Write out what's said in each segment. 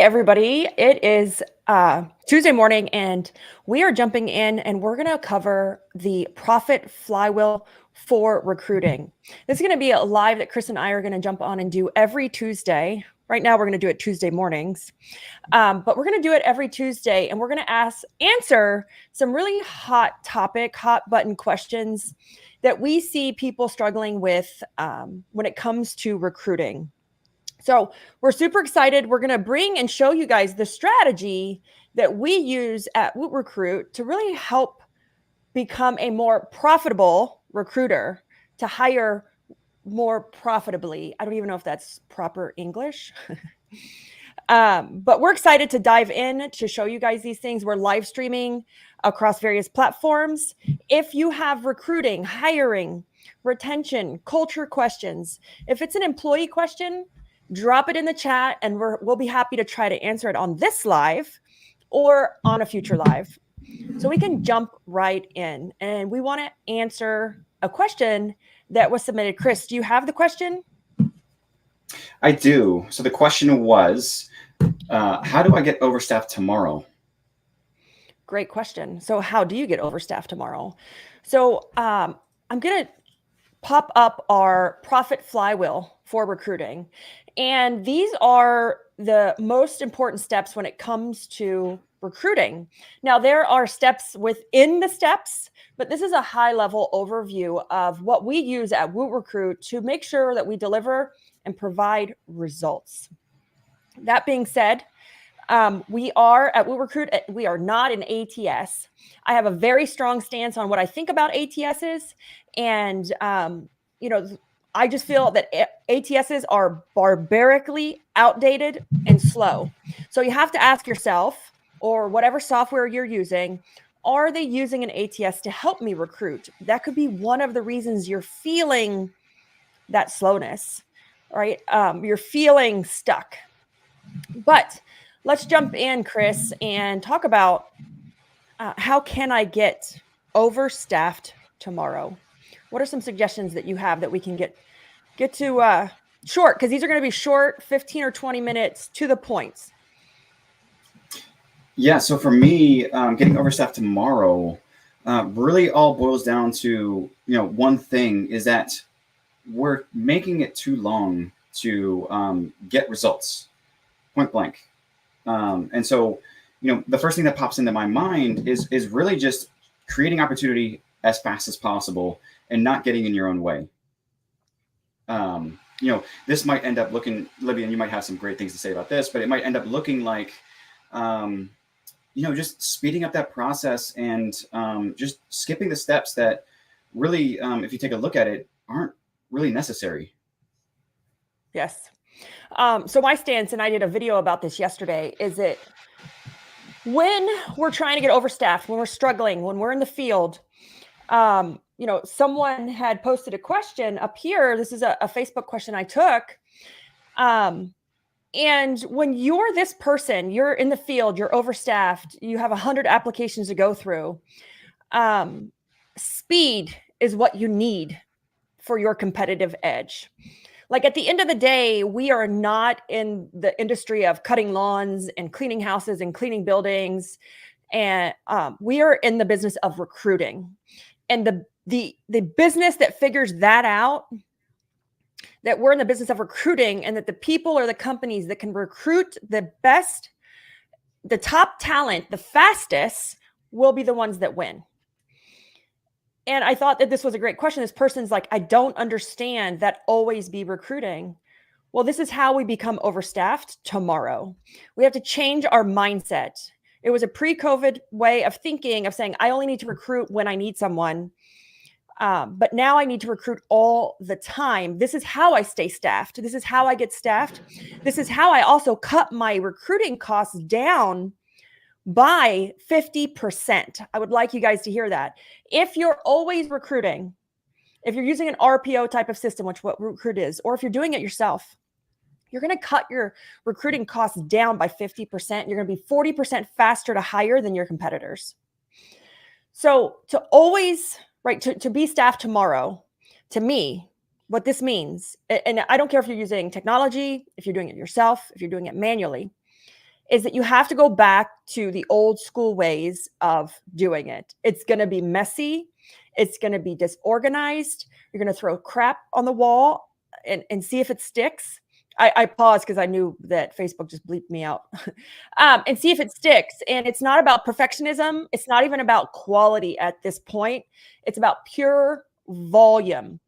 everybody. It is Tuesday morning, and we are jumping in and we're going to cover the profit flywheel for recruiting. This is going to be a live that Chris and I are going to jump on and do every Tuesday. Right now, we're going to do it Tuesday mornings, but we're going to do it every Tuesday, and we're going to answer some really hot button questions that we see people struggling with when it comes to recruiting. So we're super excited. We're going to bring and show you guys the strategy that we use at WootRecruit to really help become a more profitable recruiter, to hire more profitably. I don't even know if that's proper English. But we're excited to dive in to show you guys these things. We're live streaming across various platforms. If you have recruiting, hiring, retention, culture questions, if it's an employee question, drop it in the chat and we'll be happy to try to answer it on this live or on a future live. So we can jump right in, and we want to answer a question that was submitted. Chris, do you have the question? I do. So the question was, how do I get overstaffed tomorrow? Great question. So how do you get overstaffed tomorrow? So I'm going to pop up our profit flywheel for recruiting. And these are the most important steps when it comes to recruiting. Now, there are steps within the steps, but this is a high-level overview of what we use at WootRecruit to make sure that we deliver and provide results. That being said, we are at WootRecruit, we are not an ATS. I have a very strong stance on what I think about ATSs. And, I just feel that ATSs are barbarically outdated and slow. So you have to ask yourself, or whatever software you're using, are they using an ATS to help me recruit? That could be one of the reasons you're feeling that slowness, right? You're feeling stuck. But let's jump in, Chris, and talk about how can I get overstaffed tomorrow? What are some suggestions that you have that we can get to short? Because these are going to be short, 15 or 20 minutes to the points. Yeah, so for me, getting overstaffed tomorrow really all boils down to, one thing is that we're making it too long to get results, point blank. And so, the first thing that pops into my mind is really just creating opportunity as fast as possible and not getting in your own way. This might end up looking, Libby, and you might have some great things to say about this, but it might end up looking like, just speeding up that process and just skipping the steps that really, if you take a look at it, aren't really necessary. Yes. So my stance, and I did a video about this yesterday, is that when we're trying to get overstaffed, when we're struggling, when we're in the field, someone had posted a question up here. This is a Facebook question I took. And when you're this person, you're in the field, you're overstaffed, you have 100 applications to go through. Speed is what you need for your competitive edge. Like, at the end of the day, we are not in the industry of cutting lawns and cleaning houses and cleaning buildings. And we are in the business of recruiting. And the business that figures that out, that we're in the business of recruiting, and that the people or the companies that can recruit the best, the top talent, the fastest, will be the ones that win. And I thought that this was a great question. This person's like, I don't understand that always be recruiting. Well, this is how we become overstaffed tomorrow. We have to change our mindset. It was a pre-COVID way of thinking, of saying, I only need to recruit when I need someone. But now I need to recruit all the time. This is how I stay staffed. This is how I get staffed. This is how I also cut my recruiting costs down by 50%. I would like you guys to hear that. If you're always recruiting, if you're using an RPO type of system, which what Recruit is, or if you're doing it yourself, you're going to cut your recruiting costs down by 50%. You're going to be 40% faster to hire than your competitors. So to always, right, to be staffed tomorrow, to me, what this means, and I don't care if you're using technology, if you're doing it yourself, if you're doing it manually, is that you have to go back to the old school ways of doing it. It's going to be messy. It's going to be disorganized. You're going to throw crap on the wall and see if it sticks. I paused because I knew that Facebook just bleeped me out. And see if it sticks. And it's not about perfectionism. It's not even about quality at this point. It's about pure volume.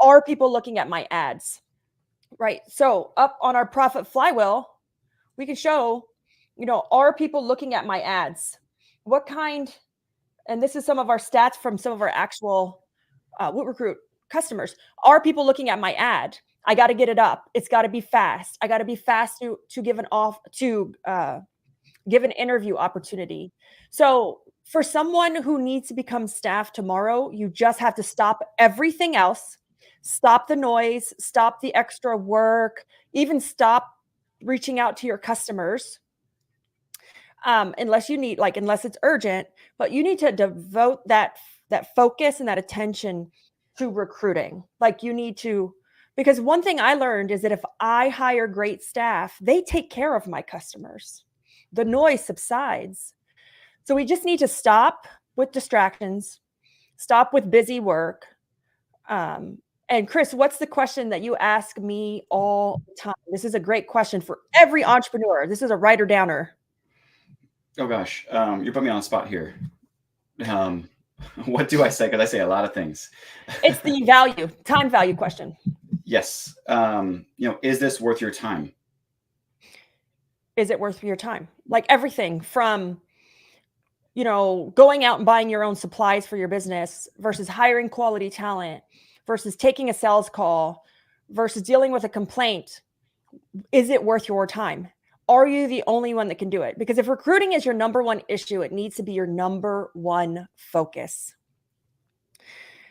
Are people looking at my ads? Right. So up on our profit flywheel, we can show, are people looking at my ads? What kind, and this is some of our stats from some of our actual WootRecruit customers. Are people looking at my ad? I got to get it up. It's got to be fast. I got to be fast to give an interview opportunity. So for someone who needs to become staff tomorrow, you just have to stop everything else, stop the noise, stop the extra work, even stop reaching out to your customers. Unless it's urgent, but you need to devote that focus and that attention to recruiting. Like you need to, because one thing I learned is that if I hire great staff, they take care of my customers. The noise subsides. So we just need to stop with distractions, stop with busy work. And Chris, what's the question that you ask me all the time? This is a great question for every entrepreneur. This is a writer downer. Oh gosh, you're putting me on the spot here. What do I say? Because I say a lot of things. It's the time value question. Yes. Is this worth your time? Is it worth your time? Like everything from, going out and buying your own supplies for your business versus hiring quality talent versus taking a sales call versus dealing with a complaint. Is it worth your time? Are you the only one that can do it? Because if recruiting is your number one issue, it needs to be your number one focus.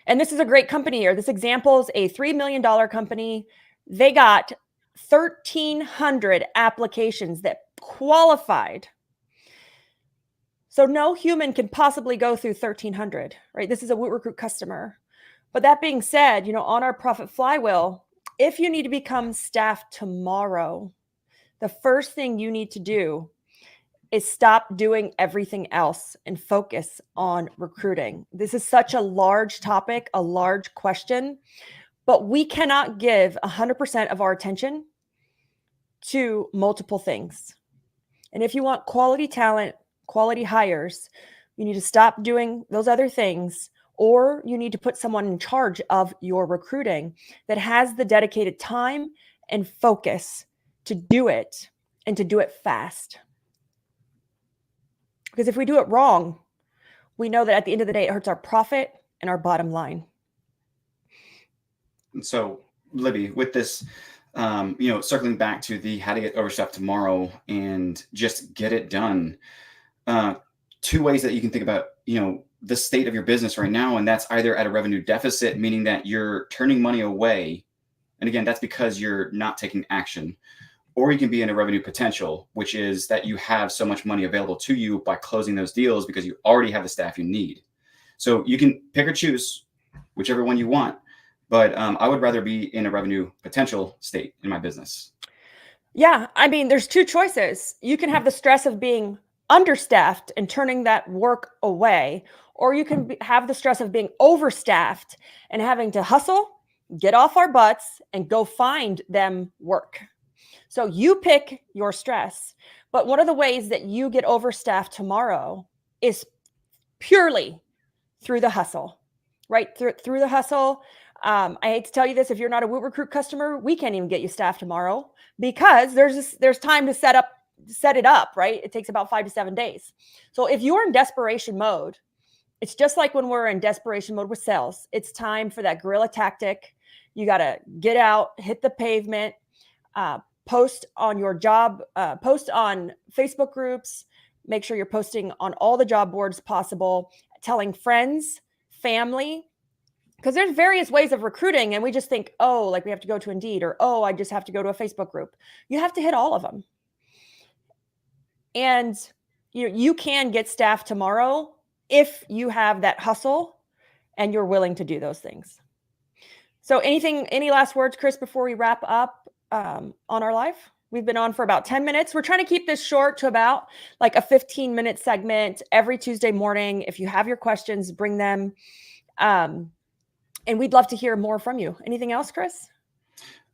And this is a great company here. This example is a $3 million company. They got 1,300 applications that qualified. So no human can possibly go through 1,300, right? This is a WootRecruit customer. But that being said, on our profit flywheel, if you need to become staff tomorrow, the first thing you need to do is stop doing everything else and focus on recruiting. This is such a large topic, a large question, but we cannot give 100% of our attention to multiple things. And if you want quality talent, quality hires, you need to stop doing those other things, or you need to put someone in charge of your recruiting that has the dedicated time and focus to do it and to do it fast. Because if we do it wrong, we know that at the end of the day, it hurts our profit and our bottom line. So, Libby, with this, circling back to the how to get overstaffed tomorrow and just get it done, two ways that you can think about, the state of your business right now. And that's either at a revenue deficit, meaning that you're turning money away. And again, that's because you're not taking action. Or you can be in a revenue potential, which is that you have so much money available to you by closing those deals because you already have the staff you need. So you can pick or choose whichever one you want. But I would rather be in a revenue potential state in my business. Yeah. I mean, there's two choices. You can have the stress of being understaffed and turning that work away, or you can have the stress of being overstaffed and having to hustle, get off our butts, and go find them work. So you pick your stress. But one of the ways that you get overstaffed tomorrow is purely through the hustle, right? Through the hustle. I hate to tell you this, if you're not a WootRecruit customer, we can't even get you staffed tomorrow because there's time to set it up, right? It takes about 5 to 7 days. So if you're in desperation mode, it's just like when we're in desperation mode with sales. It's time for that guerrilla tactic. You got to get out, hit the pavement, post on your job, post on Facebook groups, make sure you're posting on all the job boards possible, telling friends, family, because there's various ways of recruiting. And we just think, oh, like we have to go to Indeed, or, oh, I just have to go to a Facebook group. You have to hit all of them. And you can get staff tomorrow if you have that hustle and you're willing to do those things. So any last words, Chris, before we wrap up on our live? We've been on for about 10 minutes. We're trying to keep this short to about like a 15-minute segment every Tuesday morning. If you have your questions, bring them. And we'd love to hear more from you. Anything else, Chris?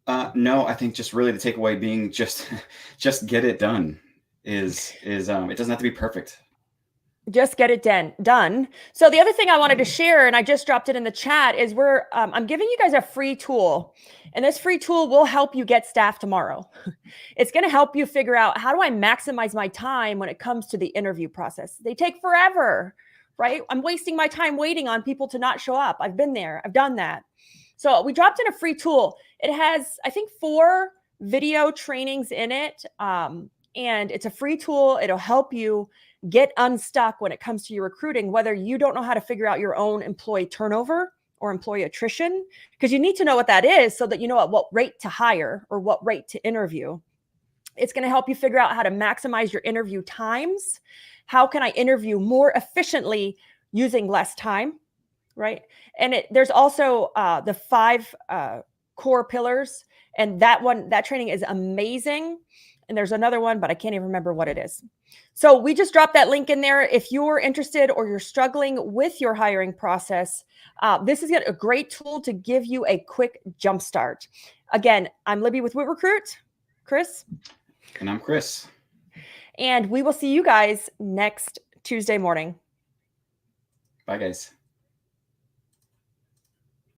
No, I think just really the takeaway being just get it done is it doesn't have to be perfect. Just get it done. So the other thing I wanted to share, and I just dropped it in the chat, is I'm giving you guys a free tool, and this free tool will help you get staff tomorrow. It's going to help you figure out, how do I maximize my time when it comes to the interview process? They take forever, right? I'm wasting my time waiting on people to not show up. I've been there. I've done that. So we dropped in a free tool. It has, I think, 4 video trainings in it. And it's a free tool. It'll help you get unstuck when it comes to your recruiting, whether you don't know how to figure out your own employee turnover or employee attrition, because you need to know what that is so that you know at what rate to hire or what rate to interview. It's going to help you figure out how to maximize your interview times. How can I interview more efficiently using less time, right? And there's also the 5 core pillars, and that training is amazing. And there's another one, but I can't even remember what it is. So we just dropped that link in there. If you're interested or you're struggling with your hiring process, this is a great tool to give you a quick jump start. Again, I'm Libby with WootRecruit. Chris? And I'm Chris. And we will see you guys next Tuesday morning. Bye, guys.